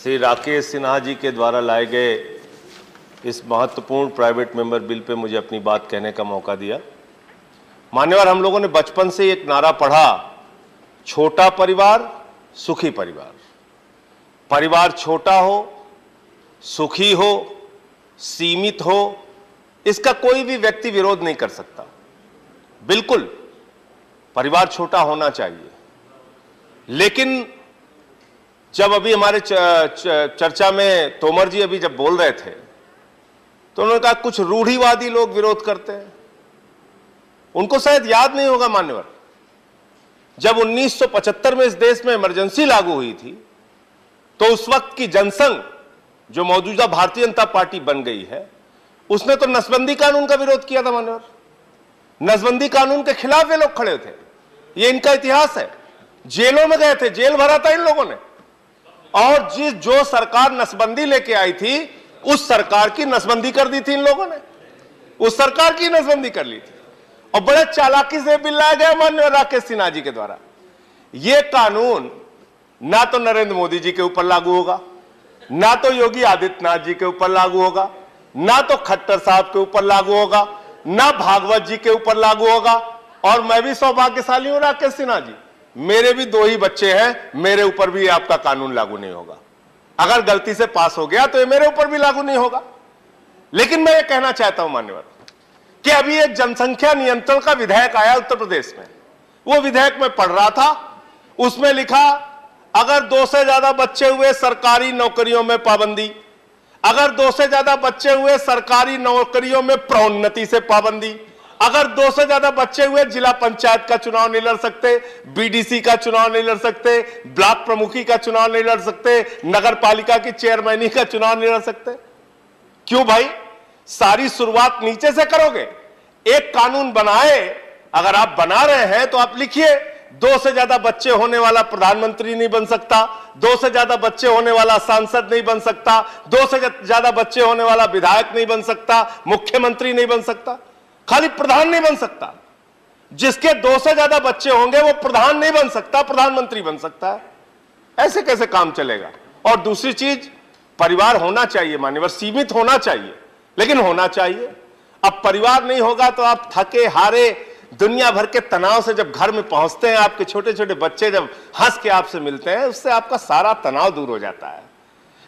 श्री राकेश सिन्हा जी के द्वारा लाए गए इस महत्वपूर्ण प्राइवेट मेंबर बिल पे मुझे अपनी बात कहने का मौका दिया। मान्यवर, हम लोगों ने बचपन से एक नारा पढ़ा, छोटा परिवार सुखी परिवार। परिवार छोटा हो, सुखी हो, सीमित हो, इसका कोई भी व्यक्ति विरोध नहीं कर सकता। बिल्कुल परिवार छोटा होना चाहिए, लेकिन जब अभी हमारे चर्चा में तोमर जी अभी जब बोल रहे थे तो उन्होंने कहा कुछ रूढ़िवादी लोग विरोध करते हैं। उनको शायद याद नहीं होगा मान्यवर, जब 1975 में इस देश में इमरजेंसी लागू हुई थी तो उस वक्त की जनसंघ, जो मौजूदा भारतीय जनता पार्टी बन गई है, उसने तो नसबंदी कानून का विरोध किया था मान्यवर। नसबंदी कानून के खिलाफ ये लोग खड़े थे, ये इनका इतिहास है। जेलों में गए थे, जेल भरा था इन लोगों ने। और जो सरकार नसबंदी लेके आई थी, उस सरकार की नसबंदी कर दी थी इन लोगों ने, उस सरकार की नसबंदी कर ली थी। और बड़े चालाकी से बिल लाया गया माननीय राकेश सिन्हा जी के द्वारा। यह कानून ना तो नरेंद्र मोदी जी के ऊपर लागू होगा, ना तो योगी आदित्यनाथ जी के ऊपर लागू होगा, ना तो खट्टर साहब के ऊपर लागू होगा, ना भागवत जी के ऊपर लागू होगा। और मैं भी सौभाग्यशाली हूं राकेश सिन्हा जी, मेरे भी 2 ही बच्चे हैं, मेरे ऊपर भी आपका कानून लागू नहीं होगा। अगर गलती से पास हो गया तो ये मेरे ऊपर भी लागू नहीं होगा। लेकिन मैं ये कहना चाहता हूं मान्यवर कि अभी एक जनसंख्या नियंत्रण का विधेयक आया उत्तर प्रदेश में। वो विधेयक में पढ़ रहा था, उसमें लिखा अगर 2 से ज्यादा बच्चे हुए सरकारी नौकरियों में पाबंदी, अगर 2 से ज्यादा बच्चे हुए सरकारी नौकरियों में प्रोन्नति से पाबंदी, अगर 2 से ज्यादा बच्चे हुए जिला पंचायत का चुनाव नहीं लड़ सकते, बीडीसी का चुनाव नहीं लड़ सकते, ब्लॉक प्रमुखी का चुनाव नहीं लड़ सकते, नगर पालिका की चेयरमैनी का चुनाव नहीं लड़ सकते। क्यों भाई, सारी शुरुआत नीचे से करोगे। एक कानून बनाए, अगर आप बना रहे हैं तो आप लिखिए 2 से ज्यादा बच्चे होने वाला प्रधानमंत्री नहीं बन सकता, 2 से ज्यादा बच्चे होने वाला सांसद नहीं बन सकता, 2 से ज्यादा बच्चे होने वाला विधायक नहीं बन सकता, मुख्यमंत्री नहीं बन सकता, खाली प्रधान नहीं बन सकता। जिसके 2 से ज्यादा बच्चे होंगे वो प्रधान नहीं बन सकता, प्रधानमंत्री बन सकता है। ऐसे कैसे काम चलेगा। और दूसरी चीज, परिवार होना चाहिए मान्यवर, सीमित होना चाहिए, लेकिन होना चाहिए। अब परिवार नहीं होगा तो आप थके हारे, दुनिया भर के तनाव से जब घर में पहुंचते हैं, आपके छोटे छोटे बच्चे जब हंस के आपसे मिलते हैं, उससे आपका सारा तनाव दूर हो जाता है।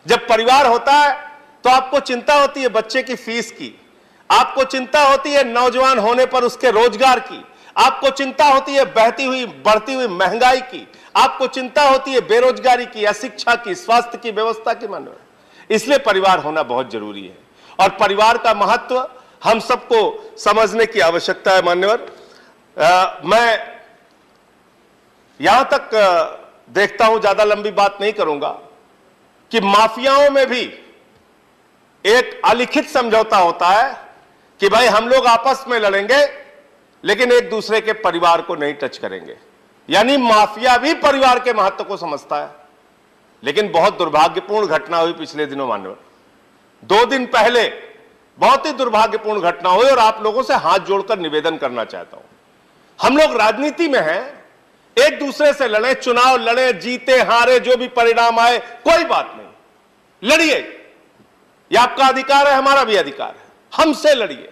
जब परिवार होता है तो आपको चिंता होती है बच्चे की फीस की, आपको चिंता होती है नौजवान होने पर उसके रोजगार की, आपको चिंता होती है बहती हुई बढ़ती हुई महंगाई की, आपको चिंता होती है बेरोजगारी की, अशिक्षा की, स्वास्थ्य की व्यवस्था की मान्यवर। इसलिए परिवार होना बहुत जरूरी है और परिवार का महत्व हम सबको समझने की आवश्यकता है मान्यवर। मैं यहां तक देखता हूं, ज्यादा लंबी बात नहीं करूंगा, कि माफियाओं में भी एक अलिखित समझौता होता है कि भाई हम लोग आपस में लड़ेंगे लेकिन एक दूसरे के परिवार को नहीं टच करेंगे। यानी माफिया भी परिवार के महत्व को समझता है। लेकिन बहुत दुर्भाग्यपूर्ण घटना हुई पिछले दिनों मान्यवर। 2 दिन पहले बहुत ही दुर्भाग्यपूर्ण घटना हुई और आप लोगों से हाथ जोड़कर निवेदन करना चाहता हूं। हम लोग राजनीति में हैं, एक दूसरे से लड़े, चुनाव लड़े, जीते हारे, जो भी परिणाम आए कोई बात नहीं, लड़िए, यह आपका अधिकार है, हमारा भी अधिकार है, हमसे लड़िए।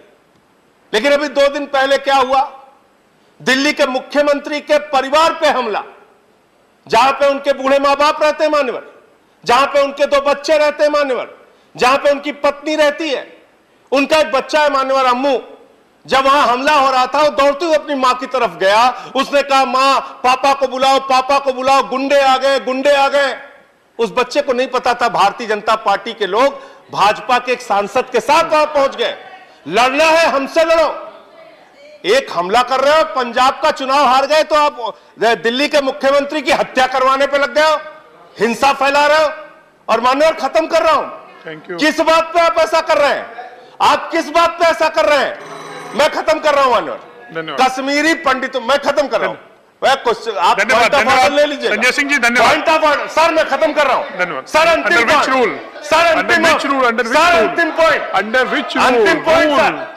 लेकिन अभी 2 दिन पहले क्या हुआ, दिल्ली के मुख्यमंत्री के परिवार पे हमला, जहां पे उनके बूढ़े मां बाप रहते हैं मान्यवर, जहां पे उनके 2 बच्चे रहते हैं मान्यवर, जहां पे उनकी पत्नी रहती है, उनका एक बच्चा है मान्यवर अम्मू। जब वहां हमला हो रहा था, वो दौड़ते हुए अपनी मां की तरफ गया, उसने कहा मां पापा को बुलाओ, पापा को बुलाओ, गुंडे आ गए, गुंडे आ गए। उस बच्चे को नहीं पता था भारतीय जनता पार्टी के लोग भाजपा के एक सांसद के साथ वहां पहुंच गए। लड़ना है हमसे लड़ो। एक हमला कर रहे हो, पंजाब का चुनाव हार गए तो आप दिल्ली के मुख्यमंत्री की हत्या करवाने पे लग गए हो, हिंसा फैला रहे हो। और मान्यवर खत्म कर रहा हूं, किस बात पे आप ऐसा कर रहे हैं, आप किस बात पे ऐसा कर रहे हैं, मैं खत्म कर रहा हूं मान्यवर। कश्मीरी पंडितों, मैं खत्म कर रहा हूं। आप पॉइंट ऑफ ऑर्डर ले लीजिए। संजय सिंह जी धन्यवाद। पॉइंट ऑफ ऑर्डर सर, मैं खत्म कर रहा हूं। धन्यवाद सर। अंतिम पॉइंट रूल, सर, अंतिम रूल, सर, अंतिम पॉइंट, अंडर विच अंतिम पॉइंट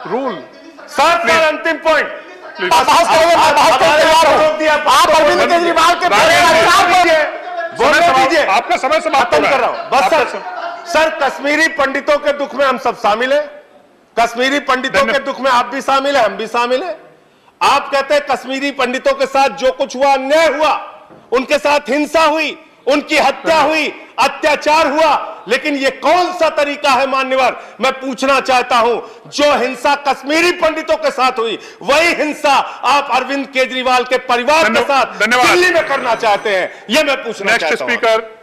रूल सर, सर, अंतिम पॉइंट। आप अरविंद केजरीवाल के बोलने दीजिए। समझिए, आपका समय समाप्त खत्म कर रहा हूं बस सर, कश्मीरी पंडितों के दुख में हम सब शामिल हैं। कश्मीरी पंडितों के दुख में आप भी शामिल हैं, हम भी शामिल हैं। आप कहते हैं कश्मीरी पंडितों के साथ जो कुछ हुआ, अन्याय हुआ, उनके साथ हिंसा हुई, उनकी हत्या हुई, अत्याचार हुआ, लेकिन यह कौन सा तरीका है मान्यवर? मैं पूछना चाहता हूं, जो हिंसा कश्मीरी पंडितों के साथ हुई, वही हिंसा आप अरविंद केजरीवाल के परिवार के साथ दिल्ली में करना चाहते हैं? यह मैं पूछना चाहता हूं। Next speaker